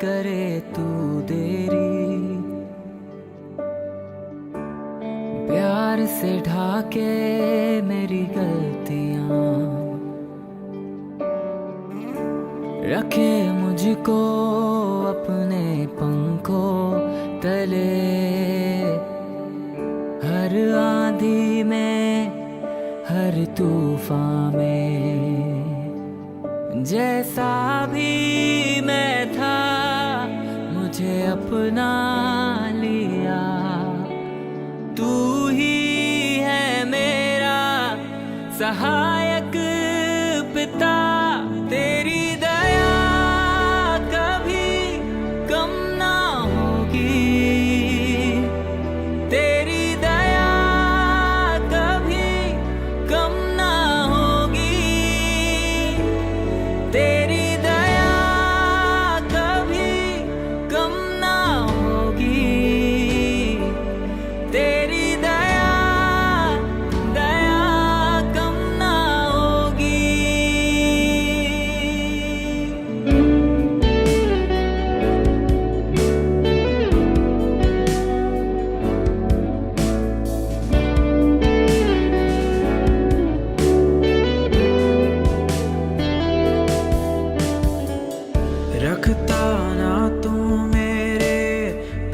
करे तू देरी, प्यार से ढाके मेरी गलतियां, रखे मुझको अपने पंखों तले। हर आंधी में, हर तूफान में, जैसा भी मैं था मुझे अपना लिया। तू ही है मेरा सहायक पिता, तेरी दया कभी कम ना होगी, तेरी दया कभी कम ना होगी, तेरी दया कभी कम ना होगी, तेरी दया कम ना होगी। रखता ना तू मेरे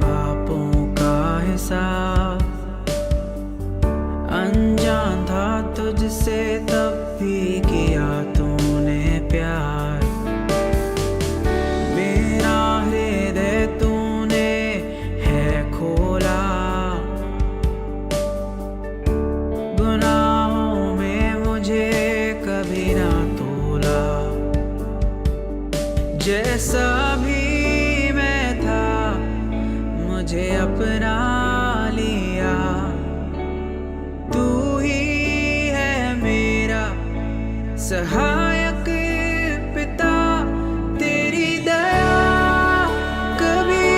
पापों का हिसाब, अनजान था तुझसे तब भी किया तूने प्यार। मेरा हृदय तूने है खोला, गुनाहों में मुझे कभी ना तोला। जैसा भी मैं था मुझे अपना लिया। तू ही है मेरा सहायक पिता, तेरी दया कभी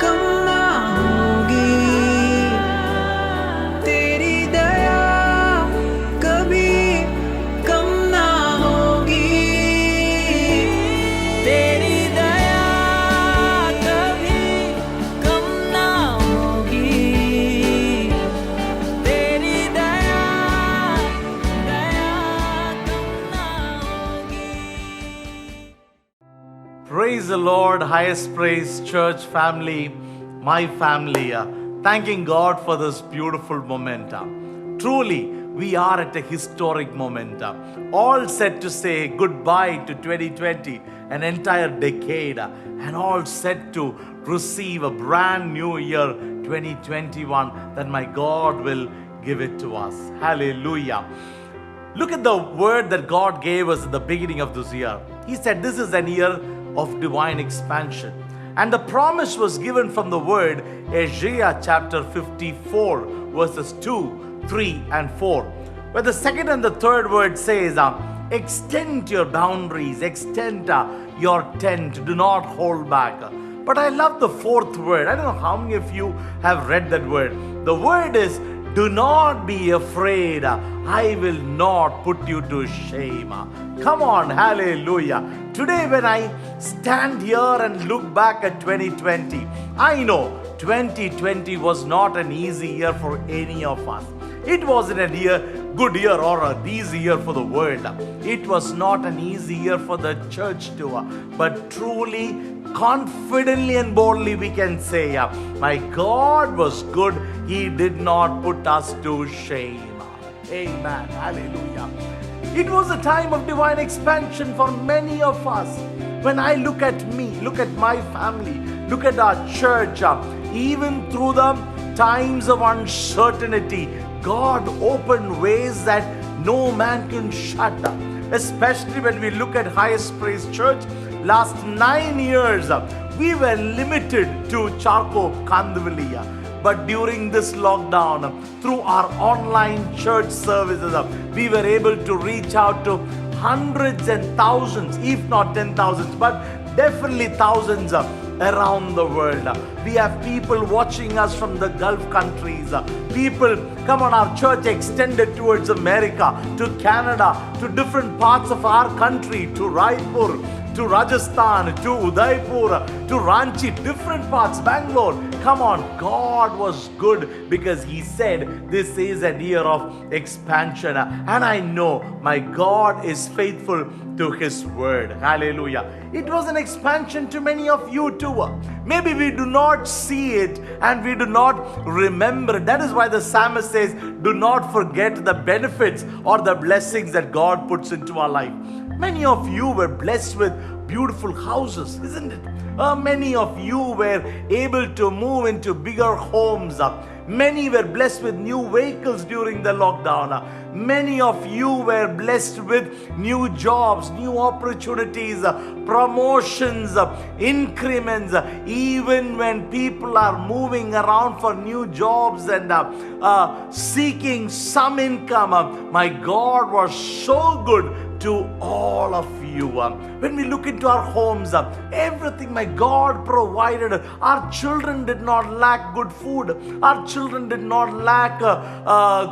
कम ना होगी, तेरी दया कभी कम ना होगी, तेरी दया कभी कम ना होगी, तेरी दया कम ना होगी। Praise the Lord, highest praise, church family, my family. Thanking God for this beautiful moment. Truly, we are at a historic moment. All set to say goodbye to 2020, an entire decade, and all set to receive a brand new year, 2021, that my God will give it to us. Hallelujah. Look at the word that God gave us at the beginning of this year. He said this is an year of divine expansion. And the promise was given from the word Isaiah chapter 54 verses 2, 3 and 4. Where the second and the third word says, extend your boundaries, extend your tent, do not hold back. But I love the fourth word. I don't know how many of you have read that word. The word is, do not be afraid. I will not put you to shame. Come on, hallelujah. Today when I stand here and look back at 2020, I know 2020 was not an easy year for any of us. It wasn't a good year or an easy year for the world. It was not an easy year for the church too. But truly, confidently and boldly we can say, my God was good. He did not put us to shame. Amen. Hallelujah. It was a time of divine expansion for many of us. When I look at me, look at my family, look at our church, even through the times of uncertainty, God opened ways that no man can shut. Especially when we look at Highest Praise Church, last 9 years, we were limited to Charco, Kandivali. But during this lockdown, through our online church services, we were able to reach out to hundreds and thousands, if not 10,000s, but definitely thousands around the world. We have people watching us from the Gulf countries. People, come on, our church extended towards America, to Canada, to different parts of our country, to Raipur, to Rajasthan, to Udaipur, to Ranchi, different parts, Bangalore. Come on, God was good because He said this is a year of expansion. And I know my God is faithful to His word. Hallelujah. It was an expansion to many of you too. Maybe we do not see it and we do not remember it. That is why the psalmist says, do not forget the benefits or the blessings that God puts into our life. Many of you were blessed with beautiful houses, isn't it? Many of you were able to move into bigger homes. Many were blessed with new vehicles during the lockdown. Many of you were blessed with new jobs, new opportunities, promotions, increments. Even when people are moving around for new jobs and seeking some income, my God was so good to all of you. When we look into our homes, everything my God provided. Our children did not lack good food. Our children did not lack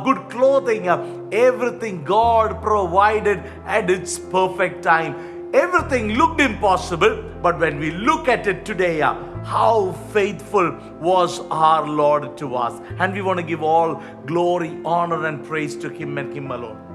good clothing. Everything God provided at its perfect time. Everything looked impossible, but when we look at it today, how faithful was our Lord to us. And we want to give all glory, honor, and praise to Him and Him alone.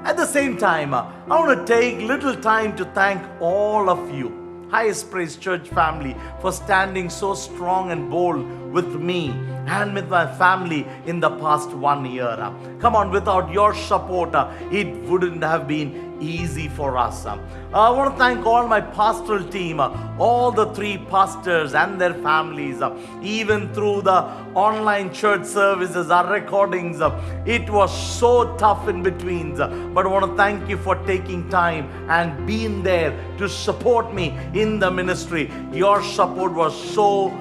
At the same time, I want to take little time to thank all of you, Highest Praise Church family, for standing so strong and bold with me and with my family in the past 1 year. Come on, without your support, it wouldn't have been easy for us. I want to thank all my pastoral team, all the 3 pastors and their families, even through the online church services, our recordings. It was so tough in between, but I want to thank you for taking time and being there to support me in the ministry. Your support was so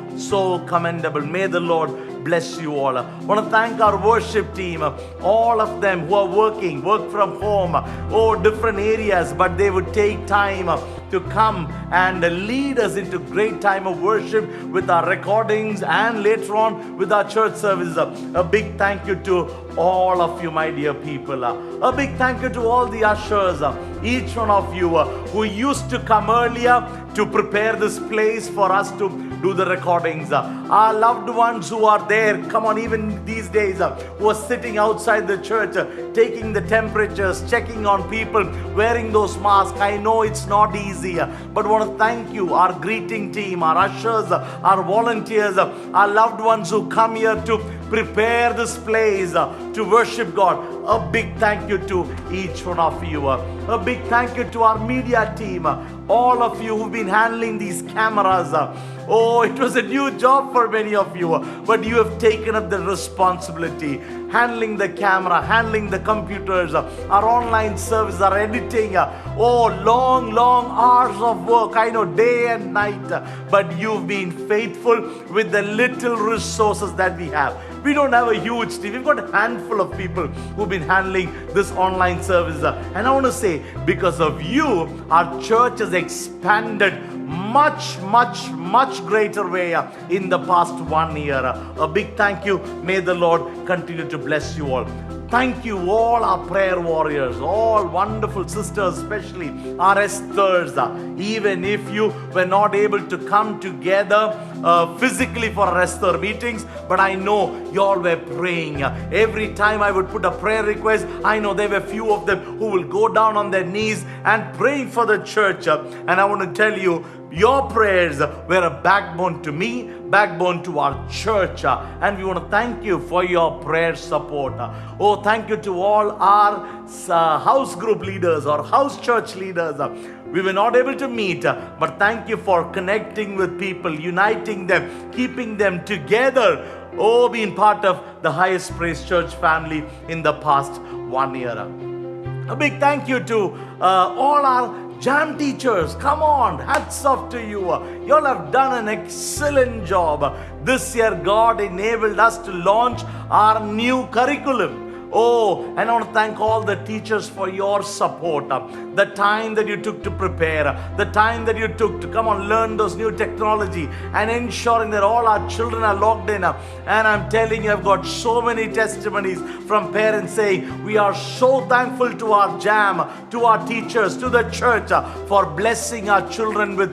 commendable. May the Lord bless you all. I want to thank our worship team, all of them who are work from home, different areas, but they would take time to come and lead us into great time of worship with our recordings and later on with our church services. A big thank you to all of you, my dear people. A big thank you to all the ushers, each one of you who used to come earlier to prepare this place for us to do the recordings. Our loved ones who are there, come on, even these days, who are sitting outside the church, taking the temperatures, checking on people, wearing those masks. I know it's not easy, but I want to thank you, our greeting team, our ushers, our volunteers, our loved ones who come here to prepare this place to worship God. A big thank you to each one of you. A big thank you to our media team, all of you who've been handling these cameras. It was a new job for many of you, but you have taken up the responsibility, handling the camera, handling the computers, our online service, our editing. Long hours of work, I know, day and night, but you've been faithful with the little resources that we have. We don't have a huge team. We've got a handful of people who've been handling this online service. And I want to say, because of you, our church has expanded much greater way in the past 1 year. A big thank you. May the Lord continue to bless you all. Thank you, all our prayer warriors, all wonderful sisters, especially our Esthers. Even if you were not able to come together physically for our Esther meetings, but I know you all were praying. Every time I would put a prayer request, I know there were few of them who will go down on their knees and praying for the church. And I want to tell you, your prayers were a backbone to me, backbone to our church, and we want to thank you for your prayer support. Thank you to all our house group leaders or house church leaders. We were not able to meet, but thank you for connecting with people, uniting them, keeping them together. Being part of the Highest Praise Church family in the past 1 year. A big thank you to all our Jam teachers. Come on, hats off to you. You all have done an excellent job. This year, God enabled us to launch our new curriculum. Oh, and I want to thank all the teachers for your support. The time that you took to prepare, the time that you took to come on, learn those new technology and ensuring that all our children are logged in. And I'm telling you, I've got so many testimonies from parents saying, we are so thankful to our JAM, to our teachers, to the church for blessing our children with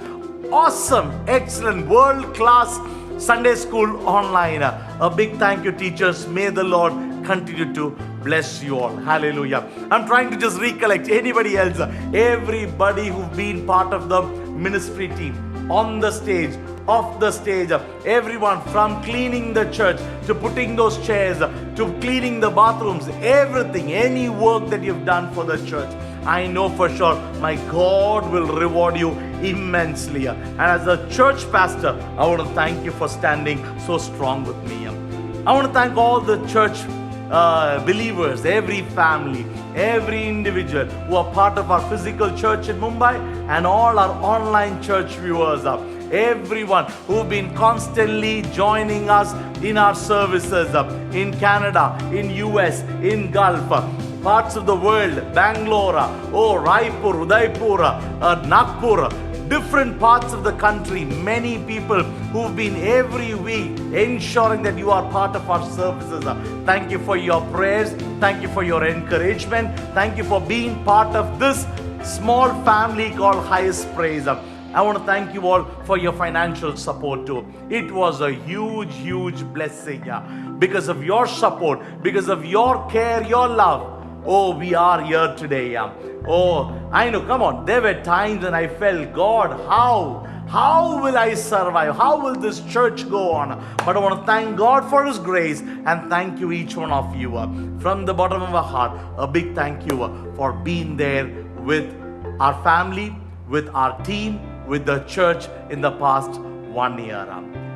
awesome, excellent, world-class Sunday school online. A big thank you, teachers. May the Lord continue to bless you all. Hallelujah. I'm trying to just recollect anybody else, everybody who've been part of the ministry team, on the stage, off the stage, everyone from cleaning the church to putting those chairs to cleaning the bathrooms, everything, any work that you've done for the church. I know for sure my God will reward you immensely. And as a church pastor, I want to thank you for standing so strong with me. I want to thank all the church believers, every family, every individual who are part of our physical church in Mumbai and all our online church viewers. Everyone who've been constantly joining us in our services in Canada, in US, in Gulf, parts of the world, Bangalore, Raipur, Udaipur, Nagpur, different parts of the country, many people who've been every week ensuring that you are part of our services. Thank you for your prayers. Thank you for your encouragement. Thank you for being part of this small family called Highest Praise. I want to thank you all for your financial support too. It was a huge, huge blessing. Because of your support, because of your care, your love. Oh, we are here today. Oh, I know, come on. There were times when I felt, God, how will I survive? How will this church go on? But I want to thank God for His grace and thank you, each one of you. From the bottom of our heart, a big thank you for being there with our family, with our team, with the church in the past 1 year.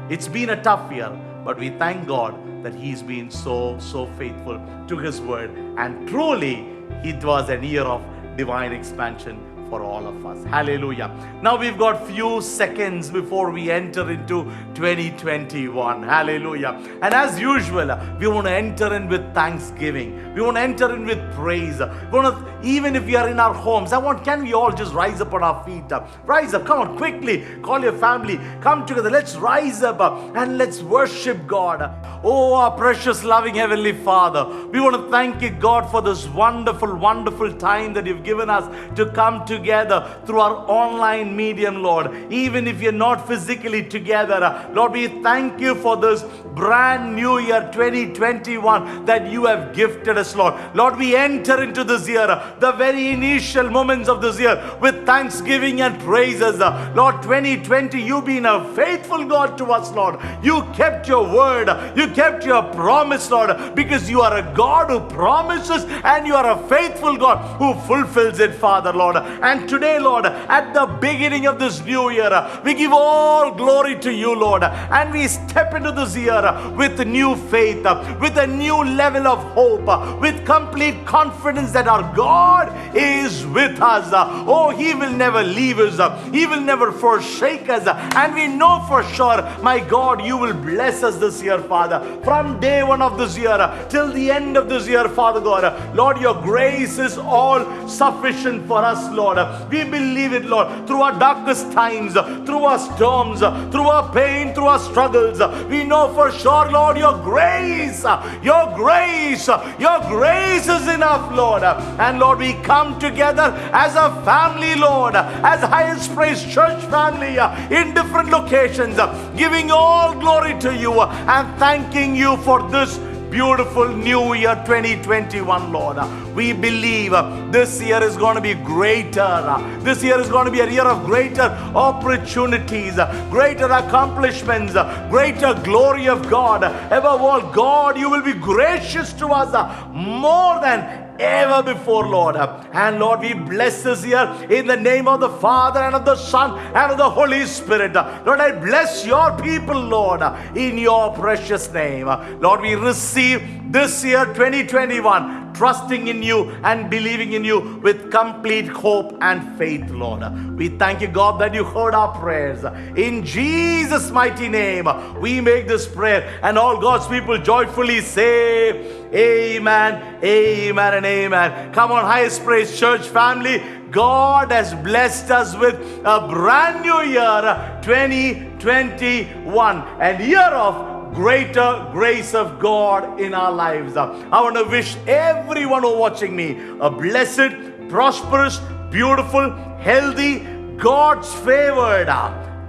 It's been a tough year, but we thank God that He's been so faithful to His word. And truly, it was a year of divine expansion for all of us. Hallelujah. Now we've got few seconds before we enter into 2021. Hallelujah. And as usual, we want to enter in with thanksgiving. We want to enter in with praise. We want to, even if we are in our homes, can we all just rise up on our feet? Rise up. Come on, quickly. Call your family. Come together. Let's rise up and let's worship God. Oh, our precious, loving Heavenly Father, we want to thank you, God, for this wonderful, wonderful time that you've given us to come together through our online medium, Lord. Even if you're not physically together, Lord, we thank you for this brand new year 2021 that you have gifted us, Lord. Lord, we enter into this year, the very initial moments of this year, with thanksgiving and praises. Lord, 2020, you've been a faithful God to us, Lord. You kept your word. You kept your promise, Lord, because you are a God who promises and you are a faithful God who fulfills it, Father, Lord. And today, Lord, at the beginning of this new year, we give all glory to you, Lord, and we step into this year with new faith, with a new level of hope, with complete confidence that our God is with us. Oh, He will never leave us. He will never forsake us. And we know for sure, my God, you will bless us this year, Father. From day one of this year till the end of this year, Father God. Lord, your grace is all sufficient for us, Lord. We believe it, Lord, through our darkest times, through our storms, through our pain, through our struggles. We know for sure, Lord, your grace is enough, Lord. And Lord, we come together as a family, Lord, as Highest Praise Church family in different locations, giving all glory to you and thanking you for this beautiful new year 2021, Lord. We believe this year is going to be greater. This year is going to be a year of greater opportunities, greater accomplishments, greater glory of God. Above all, God, you will be gracious to us more than ever before, Lord. And Lord, we bless this year in the name of the Father and of the Son and of the Holy Spirit. Lord, I bless your people, Lord, in your precious name. Lord, we receive this year 2021 trusting in you and believing in you with complete hope and faith, Lord. We thank you, God, that you heard our prayers. In Jesus' mighty name, we make this prayer, and all God's people joyfully say, Amen, amen, and amen. Come on, Highest Praise Church family. God has blessed us with a brand new year, 2021, and year of greater grace of God in our lives. I want to wish everyone who watching me a blessed, prosperous, beautiful, healthy, God's favored,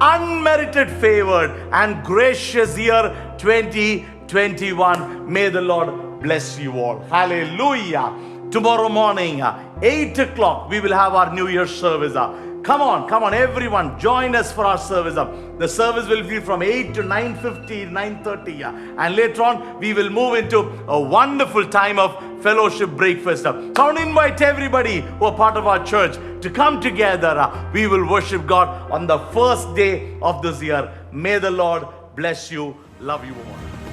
unmerited favored, and gracious year 2021. May the Lord bless you all. Hallelujah. Tomorrow morning, 8 o'clock, we will have our New Year service. Come on, everyone, join us for our service. The service will be from 8 to 9:50, 9:30. And later on, we will move into a wonderful time of fellowship breakfast. So I want to invite everybody who are part of our church to come together. We will worship God on the first day of this year. May the Lord bless you. Love you all.